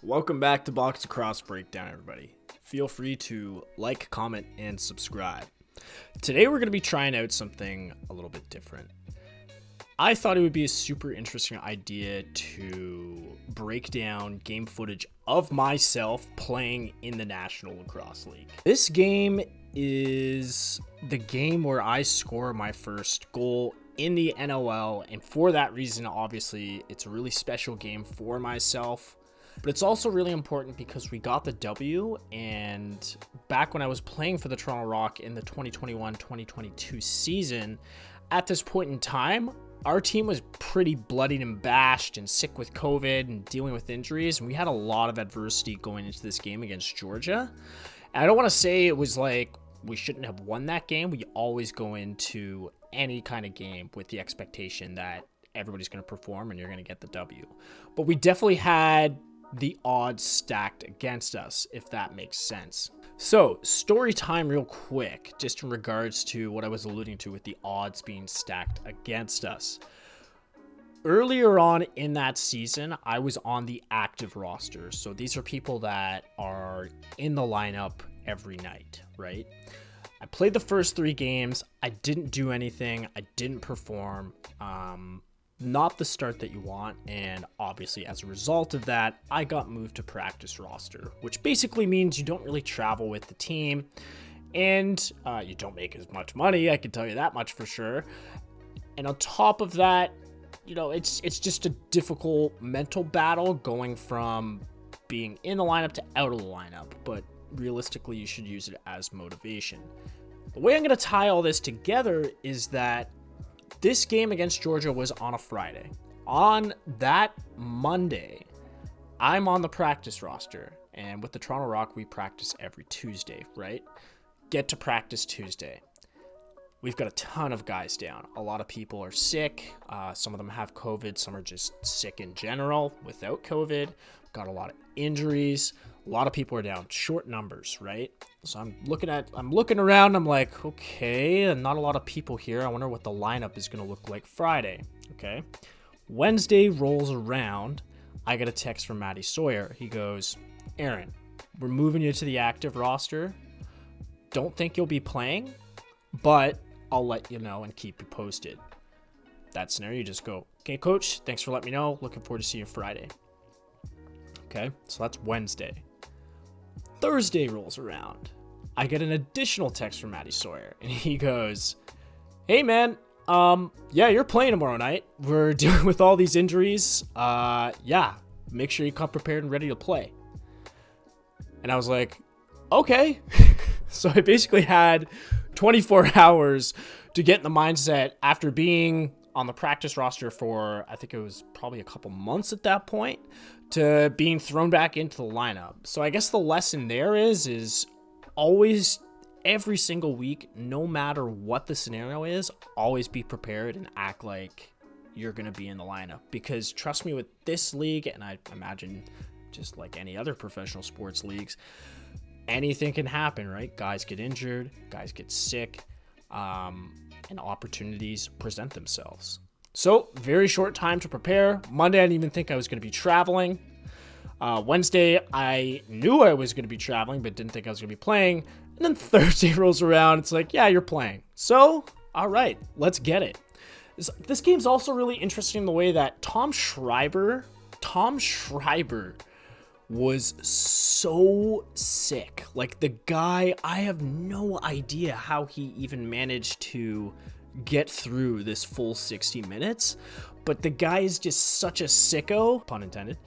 Welcome back to Box Lacrosse Breakdown, everybody. Feel free to like, comment, and subscribe. Today we're going to be trying out something a little bit different. I thought it would be a super interesting idea to break down game footage of myself playing in the National Lacrosse League. This game is the game where I score my first goal in the NLL, and for that reason, obviously, it's a really special game for myself. But it's also really important because we got the W, and back when I was playing for the Toronto Rock in the 2021-2022 season, at this point in time, our team was pretty bloodied and bashed and sick with COVID and dealing with injuries, and we had a lot of adversity going into this game against Georgia. And I don't want to say it was like we shouldn't have won that game. We always go into any kind of game with the expectation that everybody's going to perform and you're going to get the W. But we definitely had the odds stacked against us, if that makes sense. So, story time real quick, just in regards to what I was alluding to with the odds being stacked against us. Earlier on in that season, I was on the active roster. So these are people that are in the lineup every night, right? I played the first 3 games. I didn't do anything. I didn't perform. Not the start that you want, and obviously as a result of that, I got moved to practice roster, which basically means you don't really travel with the team, and you don't make as much money, I can tell you that much for sure. And on top of that, you know, it's just a difficult mental battle going from being in the lineup to out of the lineup, but realistically you should use it as motivation. The way I'm going to tie all this together is that this game against Georgia was on a Friday. On that Monday, I'm on the practice roster. And with the Toronto Rock, we practice every Tuesday, right? Get to practice Tuesday. We've got a ton of guys down. A lot of people are sick. Some of them have COVID. Some are just sick in general without COVID. Got a lot of injuries. A lot of people are down, short numbers, right? So I'm looking around, I'm like, okay, and not a lot of people here. I wonder what the lineup is going to look like Friday, okay? Wednesday rolls around. I get a text from Matty Sawyer. He goes, Aaron, we're moving you to the active roster. Don't think you'll be playing, but I'll let you know and keep you posted. That scenario, you just go, okay, coach, thanks for letting me know. Looking forward to seeing you Friday. Okay, so that's Wednesday. Thursday rolls around. I get an additional text from Matty Sawyer, and he goes, hey man, yeah, you're playing tomorrow night. We're dealing with all these injuries. Yeah, make sure you come prepared and ready to play. And I was like, okay. So I basically had 24 hours to get in the mindset after being on the practice roster for, I think it was probably a couple months at that point, to being thrown back into the lineup. So I guess the lesson there is always, every single week, no matter what the scenario is, always be prepared and act like you're going to be in the lineup. Because trust me, with this league, and I imagine just like any other professional sports leagues, anything can happen, right? Guys get injured, guys get sick, and opportunities present themselves. So, very short time to prepare. Monday, I didn't even think I was going to be traveling. Wednesday, I knew I was going to be traveling, but didn't think I was going to be playing. And then Thursday rolls around. It's like, yeah, you're playing. So, all right, let's get it. This game's also really interesting in the way that Tom Schreiber was so sick. Like, the guy, I have no idea how he even managed to get through this full 60 minutes, but the guy is just such a sicko, pun intended,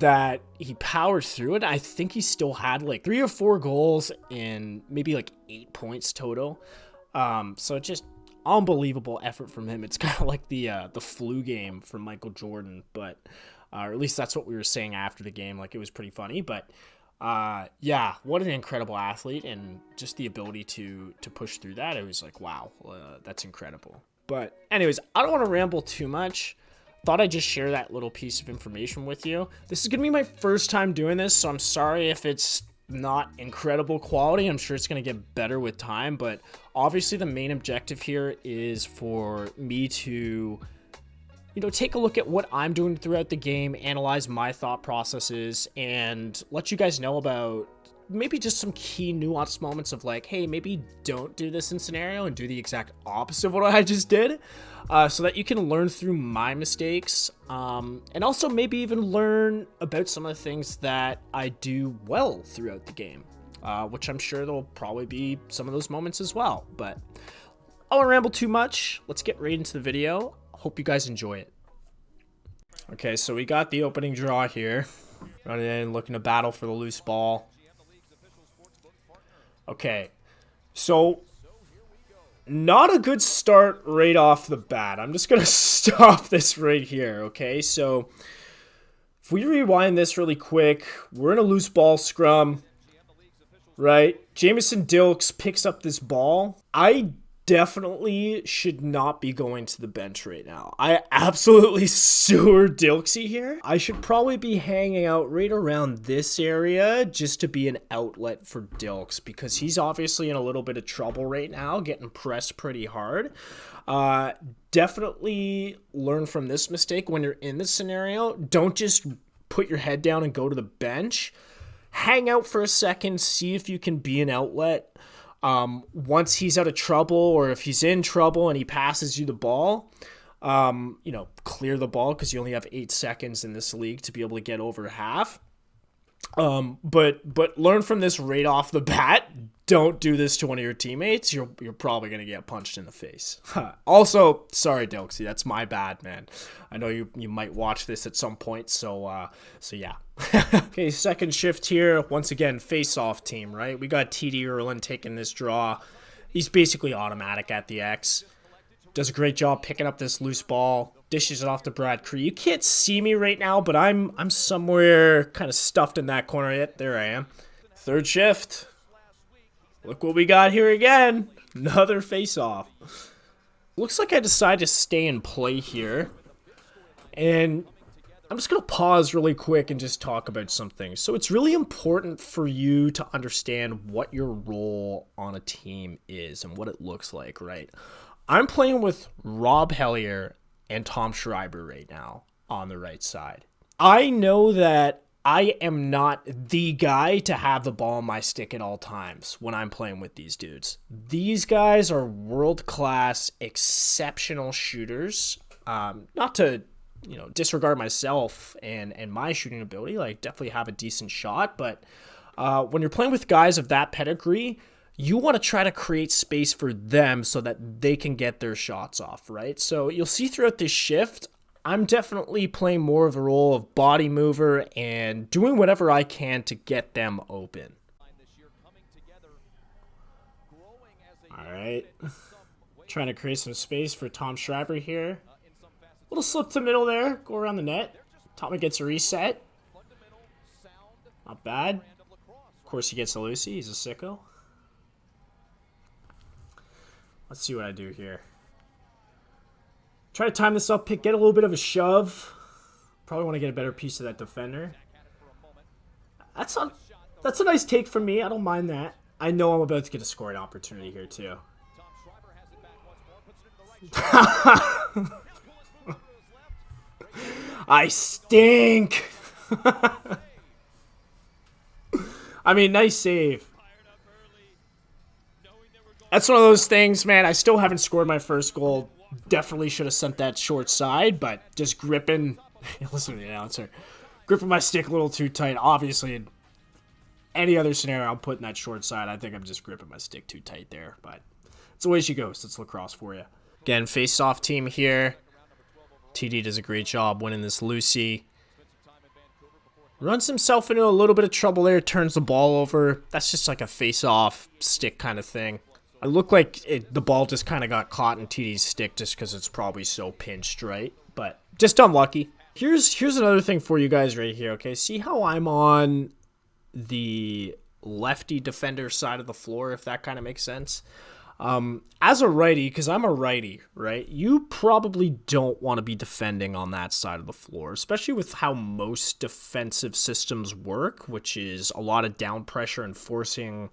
that he powered through it. I think he still had like 3 or 4 goals and maybe like 8 points total. So just unbelievable effort from him. It's kind of like the flu game from Michael Jordan, but or at least that's what we were saying after the game. Like, it was pretty funny, but yeah, what an incredible athlete, and just the ability to push through that. It was like, wow, that's incredible. But anyways, I don't want to ramble too much. Thought I'd just share that little piece of information with you. This is going to be my first time doing this, so I'm sorry if it's not incredible quality. I'm sure it's going to get better with time, but obviously the main objective here is for me to take a look at what I'm doing throughout the game, analyze my thought processes, and let you guys know about maybe just some key nuanced moments of like, hey, maybe don't do this in scenario and do the exact opposite of what I just did, so that you can learn through my mistakes, and also maybe even learn about some of the things that I do well throughout the game, which I'm sure there'll probably be some of those moments as well. But I won't ramble too much. Let's get right into the video. Hope you guys enjoy it. Okay, so we got the opening draw here. Running in, looking to battle for the loose ball. Okay, so not a good start right off the bat. I'm just going to stop this right here, okay? So if we rewind this really quick, we're in a loose ball scrum, right? Jamison Dilks picks up this ball. I definitely should not be going to the bench right now. I absolutely sewer Dilksy here. I should probably be hanging out right around this area just to be an outlet for Dilks, because he's obviously in a little bit of trouble right now, getting pressed pretty hard. Definitely learn from this mistake when you're in this scenario. Don't just put your head down and go to the bench. Hang out for a second, see if you can be an outlet. Once he's out of trouble, or if he's in trouble and he passes you the ball, clear the ball, because you only have 8 seconds in this league to be able to get over half. But learn from this right off the bat. Don't do this to one of your teammates. You're probably going to get punched in the face. Also, sorry, Dilksy, that's my bad, man. I know you might watch this at some point, so yeah. Okay, second shift here. Once again, face-off team, right? We got TD Erlin taking this draw. He's basically automatic at the X. Does a great job picking up this loose ball. Dishes it off to Brad Cree. You can't see me right now, but I'm somewhere kind of stuffed in that corner. Yet there I am. Third shift. Look what we got here again. Another face-off. Looks like I decided to stay in play here. And I'm just going to pause really quick and just talk about something. So it's really important for you to understand what your role on a team is and what it looks like, right? I'm playing with Rob Hellier and Tom Schreiber right now on the right side. I know that I am not the guy to have the ball on my stick at all times when I'm playing with these dudes. These guys are world-class, exceptional shooters. Not to disregard myself and my shooting ability, like definitely have a decent shot, but when you're playing with guys of that pedigree, you want to try to create space for them so that they can get their shots off, right? So you'll see throughout this shift, I'm definitely playing more of a role of body mover and doing whatever I can to get them open. All right, trying to create some space for Tom Schreiber here. Little slip to middle there, go around the net. Tommy gets a reset. Not bad. Of course he gets a Lucy, he's a sicko. Let's see what I do here. Try to time this up, get a little bit of a shove. Probably want to get a better piece of that defender. That's a nice take from me, I don't mind that. I know I'm about to get a scoring opportunity here too. I stink. I mean, nice save. That's one of those things, man. I still haven't scored my first goal. Definitely should have sent that short side, but just gripping. Listen to the announcer. Gripping my stick a little too tight. Obviously, in any other scenario, I'm putting that short side. I think I'm just gripping my stick too tight there, but it's the way she goes. It's lacrosse for you. Again, face-off team here. TD does a great job winning this Lucy. Runs himself into a little bit of trouble there, turns the ball over. That's just like a face-off stick kind of thing. I look like the ball just kind of got caught in TD's stick just because it's probably so pinched, right? But just unlucky. Here's another thing for you guys right here, okay? See how I'm on the lefty defender side of the floor, if that kind of makes sense? As a righty, because I'm a righty, right? You probably don't want to be defending on that side of the floor, especially with how most defensive systems work, which is a lot of down pressure and forcing,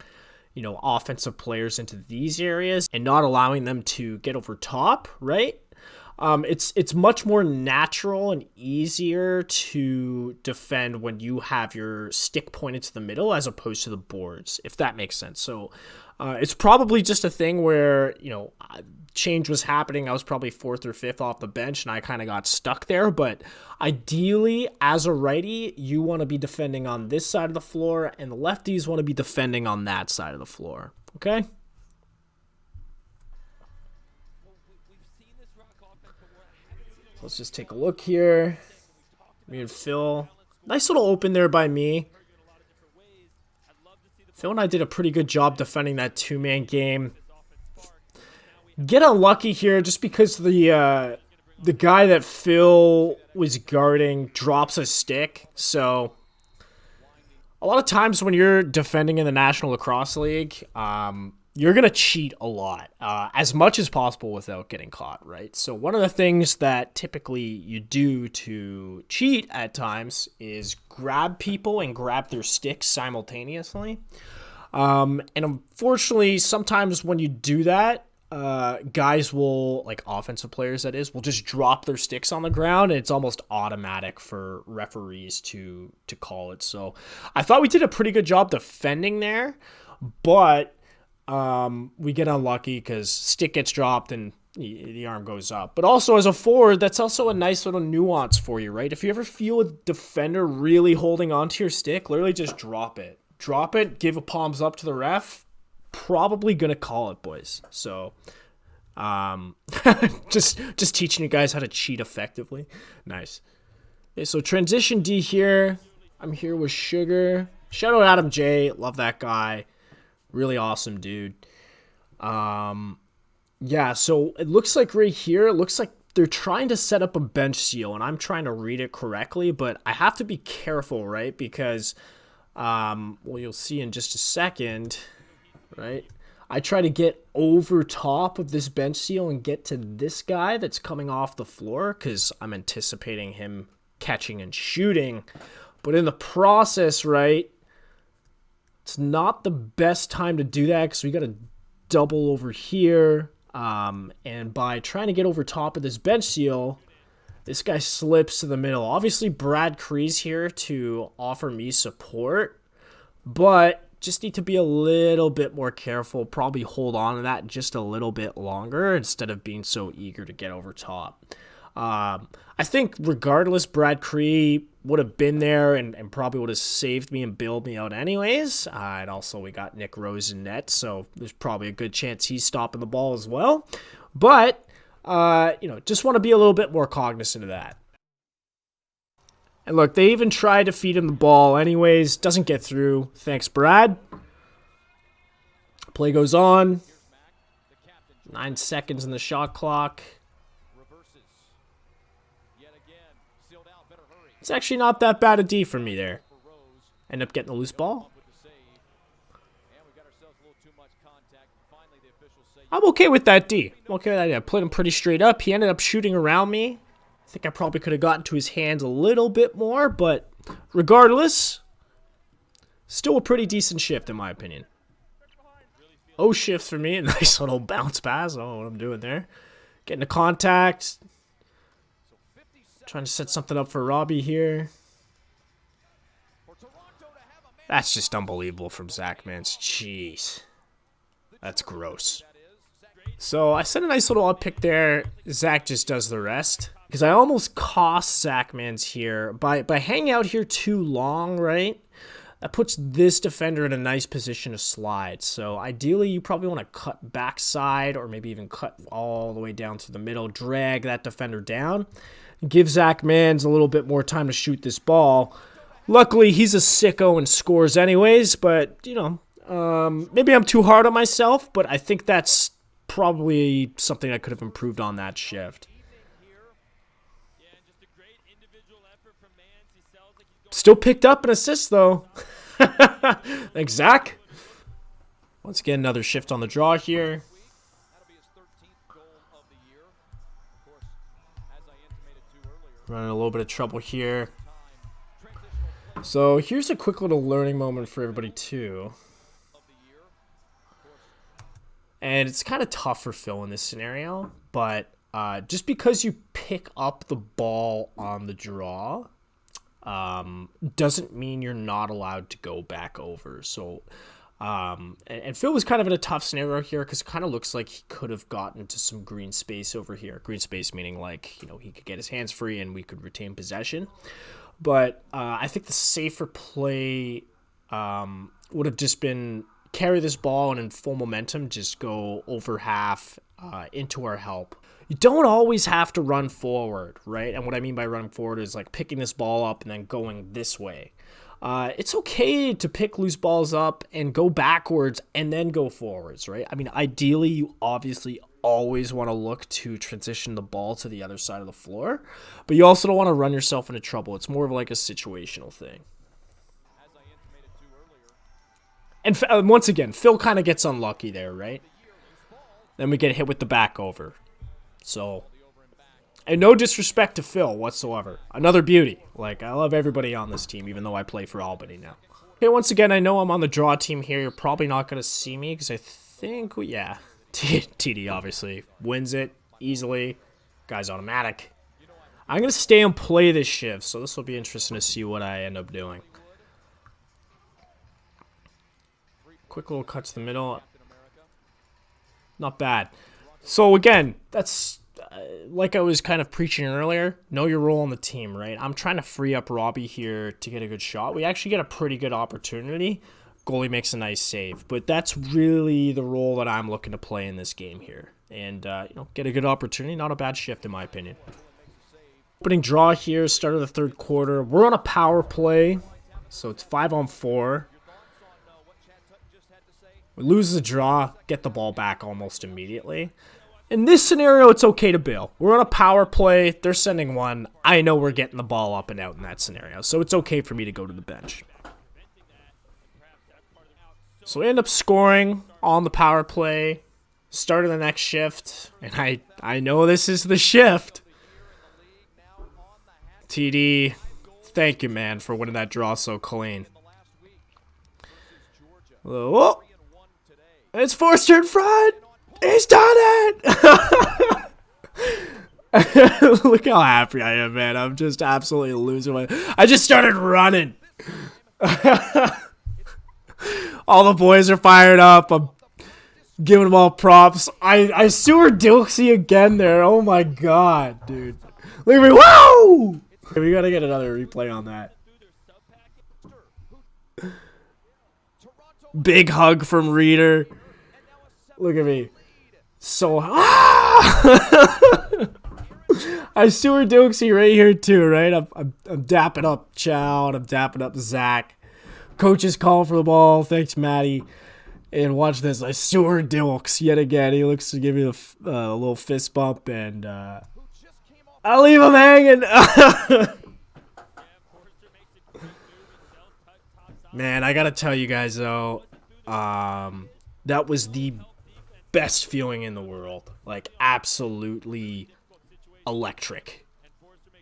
offensive players into these areas and not allowing them to get over top, right? It's much more natural and easier to defend when you have your stick pointed to the middle as opposed to the boards, if that makes sense. So it's probably just a thing where, change was happening. I was probably 4th or 5th off the bench and I kind of got stuck there. But ideally, as a righty, you want to be defending on this side of the floor and the lefties want to be defending on that side of the floor. Okay? Let's just take a look here. Me and Phil. Nice little open there by me. Phil and I did a pretty good job defending that 2-man game. Get unlucky here just because the guy that Phil was guarding drops a stick. So a lot of times when you're defending in the National Lacrosse League, you're going to cheat a lot, as much as possible without getting caught, right? So one of the things that typically you do to cheat at times is grab people and grab their sticks simultaneously. And unfortunately, sometimes when you do that, guys will, like offensive players that is, will just drop their sticks on the ground and it's almost automatic for referees to call it. So I thought we did a pretty good job defending there, but we get unlucky because stick gets dropped and the arm goes up. But also as a forward, that's also a nice little nuance for you, right? If you ever feel a defender really holding onto your stick, literally just drop it. Drop it, give a palms up to the ref. Probably gonna call it, boys. So just teaching you guys how to cheat effectively. Nice. Okay, so transition D here. I'm here with Sugar. Shout out Adam J. Love that guy. Really awesome dude. Yeah, so it looks like right here, it looks like they're trying to set up a bench seal, and I'm trying to read it correctly, but I have to be careful, right? Because, well, you'll see in just a second, right? I try to get over top of this bench seal and get to this guy that's coming off the floor because I'm anticipating him catching and shooting. But in the process, right, it's not the best time to do that because we got to double over here. And by trying to get over top of this bench seal, this guy slips to the middle. Obviously, Brad Cree's here to offer me support, but just need to be a little bit more careful. Probably hold on to that just a little bit longer instead of being so eager to get over top. I think regardless, Brad Cree would have been there and probably would have saved me and bailed me out anyways. And also we got Nick Rose in net, so there's probably a good chance he's stopping the ball as well. But, just want to be a little bit more cognizant of that. And look, they even tried to feed him the ball anyways. Doesn't get through. Thanks, Brad. Play goes on. 9 seconds in the shot clock. It's actually not that bad a D for me there. End up getting a loose ball. I'm okay with that D. I'm okay with that D. I played him pretty straight up. He ended up shooting around me. I think I probably could have gotten to his hands a little bit more, but regardless, still a pretty decent shift in my opinion. O shift for me. A nice little bounce pass. I don't know what I'm doing there. Getting a contact. Trying to set something up for Robbie here. That's just unbelievable from Zach Mans. Jeez. That's gross. So I set a nice little up pick there. Zach just does the rest. Because I almost cost Zach Mans here. By hanging out here too long, right? That puts this defender in a nice position to slide. So ideally, you probably want to cut backside or maybe even cut all the way down to the middle. Drag that defender down. Give Zach Mans a little bit more time to shoot this ball. Luckily, he's a sicko and scores anyways, but, maybe I'm too hard on myself, but I think that's probably something I could have improved on that shift. Still picked up an assist, though. Thanks, Zach. Once again, another shift on the draw here. Running a little bit of trouble here. So here's a quick little learning moment for everybody too. And it's kind of tough for Phil in this scenario, but just because you pick up the ball on the draw doesn't mean you're not allowed to go back over. So, and Phil was kind of in a tough scenario here because it kind of looks like he could have gotten to some green space over here. Green space meaning like, you know, he could get his hands free and we could retain possession. But I think the safer play would have just been carry this ball and in full momentum, just go over half into our help. You don't always have to run forward, right? And what I mean by running forward is like picking this ball up and then going this way. It's okay to pick loose balls up and go backwards and then go forwards, right? I mean, ideally, you obviously always want to look to transition the ball to the other side of the floor, but you also don't want to run yourself into trouble. It's more of like a situational thing. And once again, Phil kind of gets unlucky there, right? Then we get hit with the back over. So, and no disrespect to Phil whatsoever. Another beauty. Like, I love everybody on this team, even though I play for Albany now. Okay, once again, I know I'm on the draw team here. You're probably not going to see me because I think, yeah, TD obviously wins it easily. Guy's automatic. I'm going to stay and play this shift, so this will be interesting to see what I end up doing. Quick little cut to the middle. Not bad. So again, that's like I was kind of preaching earlier. Know your role on the team, right? I'm trying to free up Robbie here to get a good shot. We actually get a pretty good opportunity. Goalie makes a nice save, but that's really the role that I'm looking to play in this game here. And you know, get a good opportunity. Not a bad shift in my opinion. Opening draw here, start of the third quarter. We're on a power play, so it's 5-on-4. We lose the draw, get the ball back almost immediately. In this scenario, it's okay to bail. We're on a power play. They're sending one. I know we're getting the ball up and out in that scenario, so it's okay for me to go to the bench. So we end up scoring on the power play. Start of the next shift, and I know this is the shift. TD, thank you, man, for winning that draw so clean. Whoa. It's Forster in front. He's done it. Look how happy I am, man. I'm just absolutely losing my... I just started running. All the boys are fired up. I'm giving them all props. I sewer Dilksy again there. Oh my god, dude. Look at me. Whoa! We gotta get another replay on that. Big hug from Reader. Look at me. So I sewer Dilksy right here too, right? I'm dapping up Chow, I'm dapping up Zach. Coach is calling for the ball. Thanks, Maddie. And watch this. I sewer Dilks yet again. He looks to give me a little fist bump, and I'll leave him hanging. Man, I gotta tell you guys though, that was the best feeling in the world. Like, absolutely electric.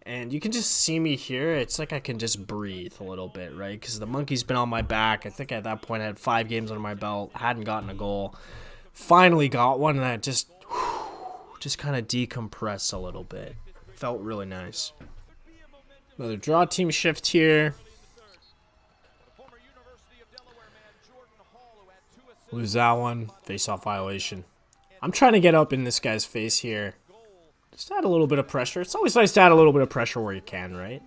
And you can just see me here. It's like I can just breathe a little bit, right? Because the monkey's been on my back. I think at that point I had 5 games under my belt. Hadn't gotten a goal. Finally got one, and I just kind of decompressed a little bit. Felt really nice. Another draw team shift here. Lose that one. Face-off violation. I'm trying to get up in this guy's face here. Just add a little bit of pressure. It's always nice to add a little bit of pressure where you can, right?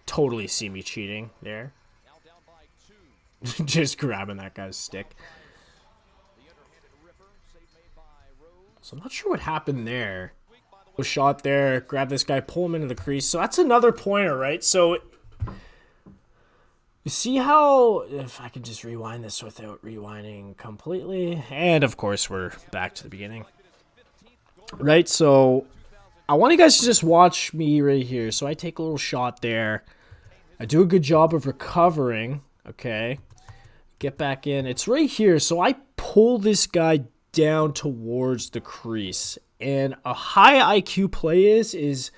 Totally see me cheating there. Just grabbing that guy's stick. So I'm not sure what happened there. Shot there. Grab this guy. Pull him into the crease. So that's another pointer, right? So... you see how, if I can just rewind this without rewinding completely, and of course we're back to the beginning, right? So I want you guys to just watch me right here. So I take a little shot there. I do a good job of recovering, okay? Get back in. It's right here. So I pull this guy down towards the crease, and a high IQ play is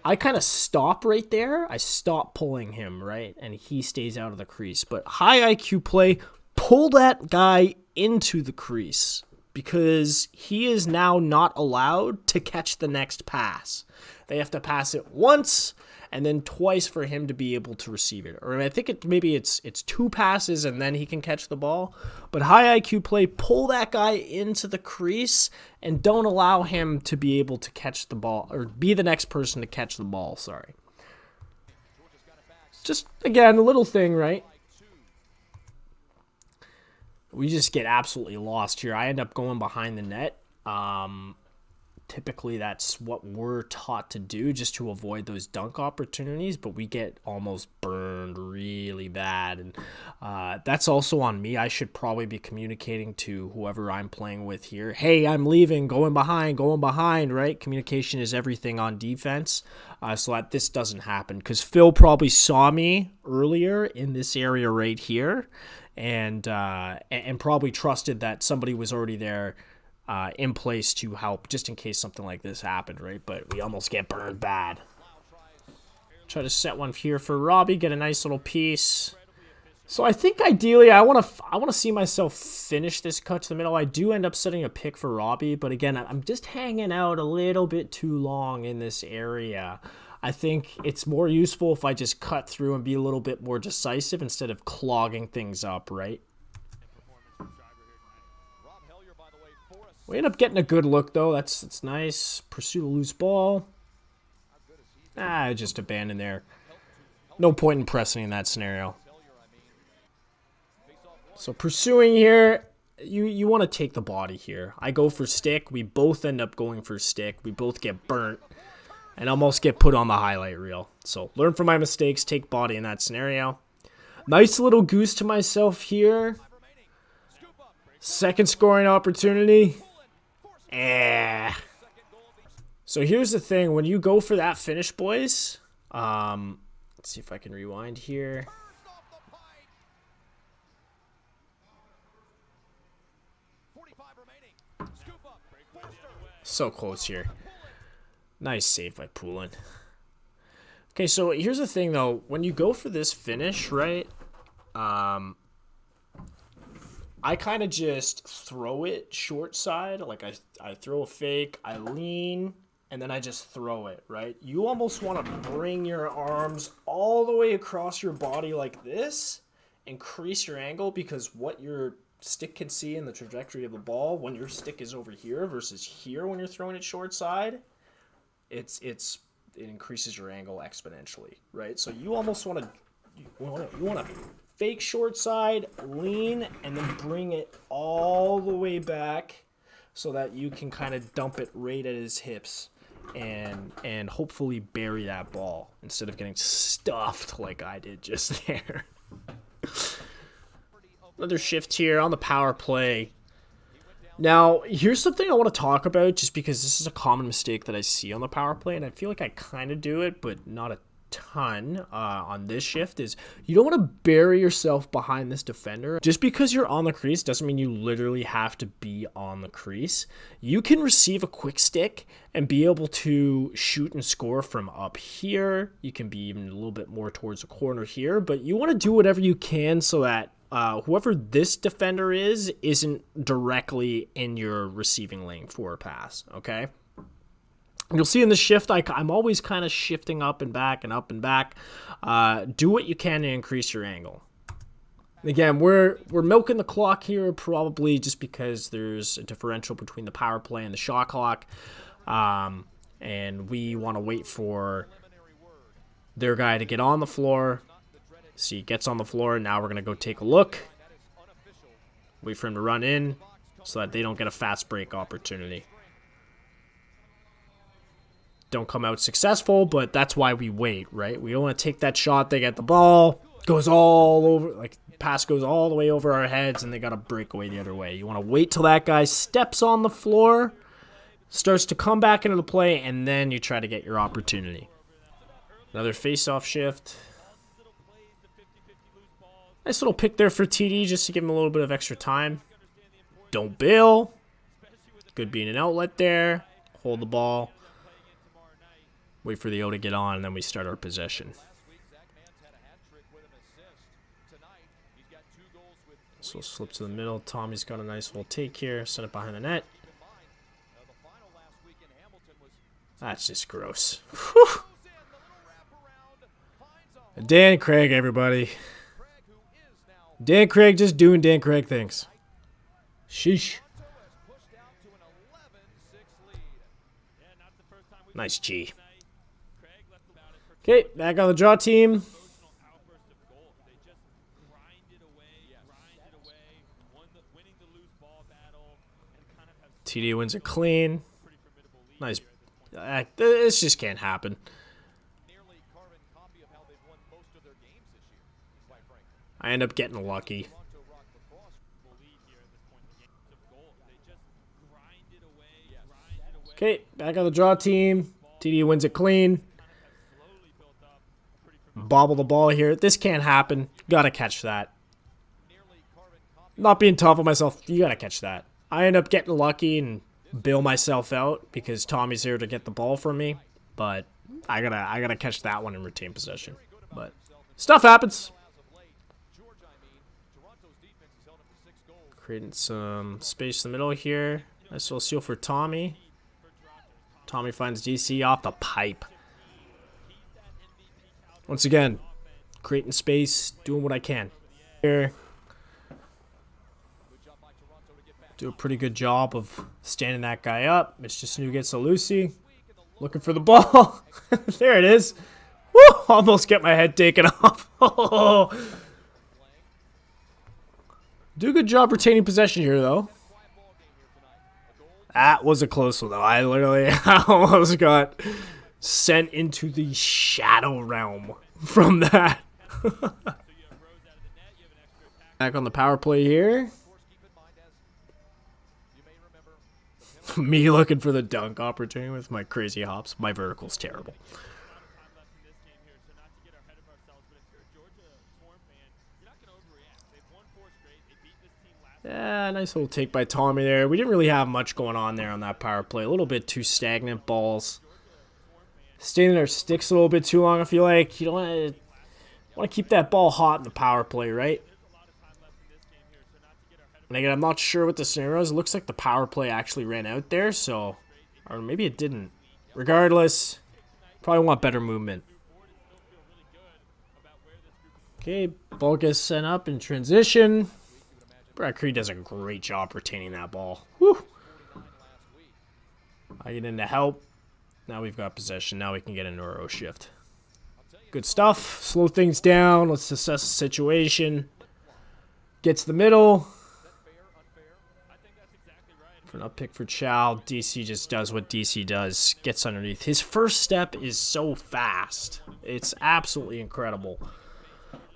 I kind of stop right there. I stop pulling him, right? And he stays out of the crease. But high IQ play, pull that guy into the crease, because he is now not allowed to catch the next pass. They have to pass it once and then twice for him to be able to receive it. Or I think maybe it's 2 passes and then he can catch the ball. But high IQ play, pull that guy into the crease and don't allow him to be able to catch the ball, or be the next person to catch the ball, sorry. Just, again, a little thing, right? We just get absolutely lost here. I end up going behind the net. Typically, that's what we're taught to do just to avoid those dunk opportunities, but we get almost burned really bad. And that's also on me. I should probably be communicating to whoever I'm playing with here. Hey, I'm leaving, going behind, right? Communication is everything on defense, so that this doesn't happen. Because Phil probably saw me earlier in this area right here, and probably trusted that somebody was already there in place to help just in case something like this happened, right? But we almost get burned bad. Try to set one here for Robbie, get a nice little piece. So I think ideally I want to see myself finish this cut to the middle. I do end up setting a pick for Robbie, but again, I'm just hanging out a little bit too long in this area. I think it's more useful if I just cut through and be a little bit more decisive instead of clogging things up, right? We end up getting a good look, though. That's nice. Pursue the loose ball. Just abandon there. No point in pressing in that scenario. So pursuing here, you want to take the body here. I go for stick. We both end up going for stick. We both get burnt and almost get put on the highlight reel. So learn from my mistakes. Take body in that scenario. Nice little goose to myself here. Second scoring opportunity. So here's the thing. When you go for that finish, boys, let's see if I can rewind here. So close here. Nice save by Poulin. Okay, so here's the thing, though. When you go for this finish, right, I kind of just throw it short side. Like I throw a fake, I lean, and then I just throw it, right? You almost want to bring your arms all the way across your body like this, increase your angle, because what your stick can see in the trajectory of the ball when your stick is over here versus here when you're throwing it short side, it increases your angle exponentially, right? So you almost want to fake short side, lean, and then bring it all the way back so that you can kind of dump it right at his hips and hopefully bury that ball instead of getting stuffed like I did just there. Another shift here on the power play. Now, here's something I want to talk about just because this is a common mistake that I see on the power play, and I feel like I kind of do it, but not a ton on this shift, is you don't want to bury yourself behind this defender. Just because you're on the crease doesn't mean you literally have to be on the crease. You can receive a quick stick and be able to shoot and score from up here. You can be even a little bit more towards the corner here, but you want to do whatever you can so that whoever this defender isn't directly in your receiving lane for a pass, okay? You'll see in the shift, I'm always kind of shifting up and back and up and back. Do what you can to increase your angle. Again, we're milking the clock here probably just because there's a differential between the power play and the shot clock. And we want to wait for their guy to get on the floor. See, he gets on the floor, and now we're going to go take a look. Wait for him to run in so that they don't get a fast break opportunity. Don't come out successful, but that's why we wait, right? We don't want to take that shot. They get the ball, goes all over, like pass goes all the way over our heads, and they got to break away the other way. You want to wait till that guy steps on the floor, starts to come back into the play, and then you try to get your opportunity. Another face-off shift. Nice little pick there for TD just to give him a little bit of extra time. Don't bail. Good being an outlet there. Hold the ball. Wait for the O to get on, and then we start our possession. So slip to the middle. Tommy's got a nice little take here. Send it behind the net. That's just gross. Whew. Dan Craig, everybody. Dan Craig just doing Dan Craig things. Sheesh. Nice G. Okay, back on the draw team. TD wins it clean. Nice. This just can't happen. I end up getting lucky. Okay, back on the draw team. TD wins it clean. Bobble the ball here. This can't happen. Gotta catch that. Not being tough on myself. You gotta catch that. I end up getting lucky and bail myself out because Tommy's here to get the ball for me. But I gotta catch that one and retain possession. But stuff happens. Creating some space in the middle here. Nice little seal for Tommy. Tommy finds DC off the pipe. Once again, creating space, doing what I can. Here. Do a pretty good job of standing that guy up. Mitch Snu gets a Lucy. Looking for the ball. There it is. Woo! Almost get my head taken off. Do a good job retaining possession here, though. That was a close one, though. I literally almost got sent into the shadow realm from that. Back on the power play here. Me looking for the dunk opportunity with my crazy hops. My vertical's terrible. Yeah, nice little take by Tommy there. We didn't really have much going on there on that power play. A little bit too stagnant balls. Staying in our sticks a little bit too long, I feel like. You don't want to keep that ball hot in the power play, right? And again, I'm not sure what the scenario is. It looks like the power play actually ran out there, so... Or maybe it didn't. Regardless, probably want better movement. Okay, ball gets sent up in transition. Brad Creed does a great job retaining that ball. Whew. I get into help. Now we've got possession. Now we can get into our O shift. Good stuff. Slow things down. Let's assess the situation. Gets the middle. For an up pick for Chow. DC just does what DC does. Gets underneath. His first step is so fast. It's absolutely incredible.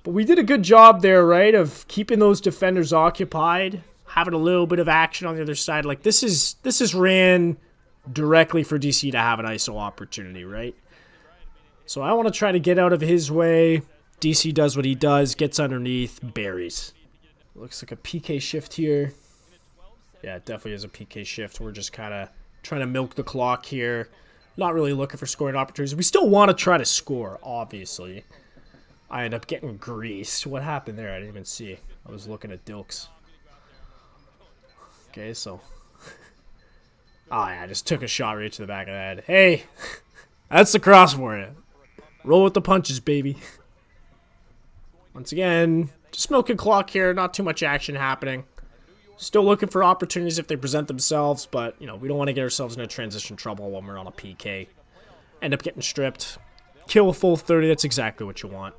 But we did a good job there, right, of keeping those defenders occupied, having a little bit of action on the other side. Like, this is ran directly for DC to have an ISO opportunity, right? So I want to try to get out of his way. DC does what he does, gets underneath, buries. Looks like a PK shift here. Yeah, it definitely is a PK shift. We're just kind of trying to milk the clock here. Not really looking for scoring opportunities. We still want to try to score, obviously. I end up getting greased. What happened there? I didn't even see. I was looking at Dilks. Okay, so... Oh, yeah, I just took a shot right to the back of the head. Hey, that's the cross for you. Roll with the punches, baby. Once again, just milking clock here. Not too much action happening. Still looking for opportunities if they present themselves, but, you know, we don't want to get ourselves into transition trouble when we're on a PK. End up getting stripped. Kill a full 30. That's exactly what you want.